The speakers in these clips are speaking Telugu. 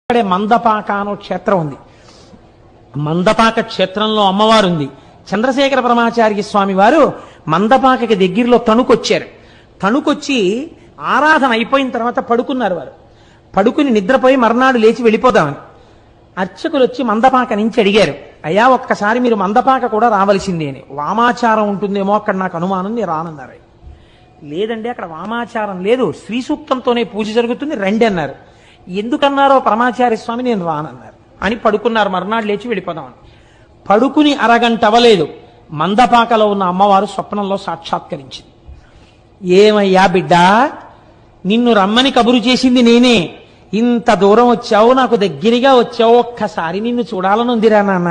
అక్కడే మందపాక అనో క్షేత్రం ఉంది. మందపాక క్షేత్రంలో అమ్మవారు ఉంది. చంద్రశేఖర పరమాచార్య స్వామి వారు మందపాకకి దగ్గరలో తణుకొచ్చారు. తణుకొచ్చి ఆరాధన అయిపోయిన తర్వాత పడుకున్నారు. వారు పడుకుని నిద్రపోయి మర్నాడు లేచి వెళ్ళిపోదామని అర్చకులు వచ్చి మందపాక నుంచి అడిగారు, అయ్యా ఒక్కసారి మీరు మందపాక కూడా రావలసిందే అని. వామాచారం ఉంటుందేమో అక్కడ, నాకు అనుమానం, నేను రానన్నారు. లేదండి అక్కడ వామాచారం లేదు, శ్రీ సూక్తంతోనే పూజ జరుగుతుంది, రండి అన్నారు. ఎందుకన్నారో పరమాచార్య స్వామి నేను రానన్నారు అని పడుకున్నారు. మర్నాడు లేచి వెళ్ళిపోదామని పడుకుని అరగంట అవ్వలేదు, మందపాకలో ఉన్న అమ్మవారు స్వప్నంలో సాక్షాత్కరించింది. ఏమయ్యా బిడ్డా, నిన్ను రమ్మని కబురు చేసింది నేనే, ఇంత దూరం వచ్చావు, నాకు దగ్గరగా వచ్చావు, ఒక్కసారి నిన్ను చూడాలనుందిరా నాన్న,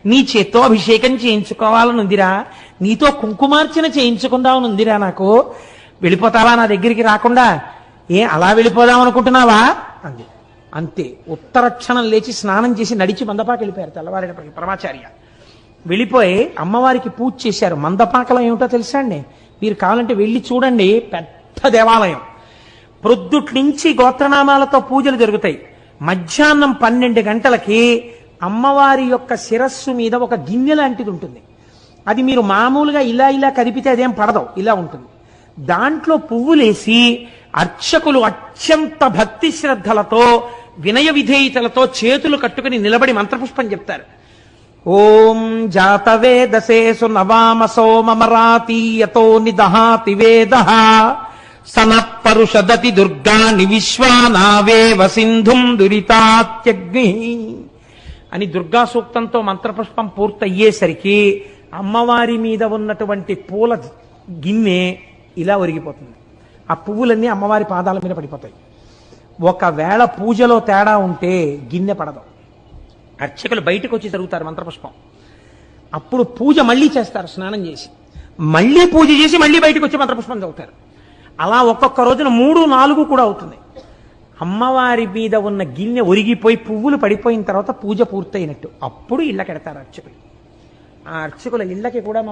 నీ చేత్తో అభిషేకం చేయించుకోవాలనుందిరా, నీతో కుంకుమార్చన చేయించుకుందామనుందిరా, నాకు వెళ్ళిపోతావా నా దగ్గరికి రాకుండా? అలా వెళ్ళిపోదాం అనుకుంటున్నావా అంది. అంతే, ఉత్తరక్షణం లేచి స్నానం చేసి నడిచి మందపాక వెళ్ళిపోయారు. తెల్లవారేటప్పటికి పరమాచార్య వెళ్ళిపోయి అమ్మవారికి పూజ చేశారు. మందపాకలో ఏమిటో తెలుసా అండి, మీరు కావాలంటే వెళ్ళి చూడండి, పెద్ద దేవాలయం. ప్రొద్దుటి నుంచి గోత్రనామాలతో పూజలు జరుగుతాయి. మధ్యాహ్నం 12 గంటలకి అమ్మవారి యొక్క శిరస్సు మీద ఒక గిన్నె లాంటిది ఉంటుంది. అది మీరు మామూలుగా ఇలా ఇలా కదిపితే అదేం పడదు, ఇలా ఉంటుంది. దాంట్లో పువ్వులేసి అర్చకులు అత్యంత భక్తి శ్రద్ధలతో వినయ విధేయతలతో చేతులు కట్టుకుని నిలబడి మంత్రపుష్పం చెప్తారు. ఓం జాతవేదసేసు నవామసో మమరాతీయతో నిదహాతి వేదః సనఃపరుషదతి దుర్గాని విశ్వానావేవ సింధుం దురితాత్యగ్ని అని దుర్గా సూక్తంతో మంత్రపుష్పం పూర్తయ్యేసరికి అమ్మవారి మీద ఉన్నటువంటి పూల గిన్నె ఇలా ఒరిగిపోతుంది. ఆ పువ్వులన్నీ అమ్మవారి పాదాల మీద పడిపోతాయి. ఒకవేళ పూజలో తేడా ఉంటే గిన్నె పడదు. అర్చకులు బయటకు వచ్చి జరుగుతారు మంత్రపుష్పం. అప్పుడు పూజ మళ్ళీ చేస్తారు, స్నానం చేసి మళ్ళీ పూజ చేసి మళ్ళీ బయటకు వచ్చి మంత్రపుష్పం చదువుతారు. అలా ఒక్కొక్క రోజున 3, 4 కూడా అవుతుంది. అమ్మవారి మీద ఉన్న గిన్నె ఒరిగిపోయి పువ్వులు పడిపోయిన తర్వాత పూజ పూర్తయినట్టు. అప్పుడు ఇళ్ళకెడతారు అర్చకులు. ఆ అర్చకుల ఇళ్ళకి కూడా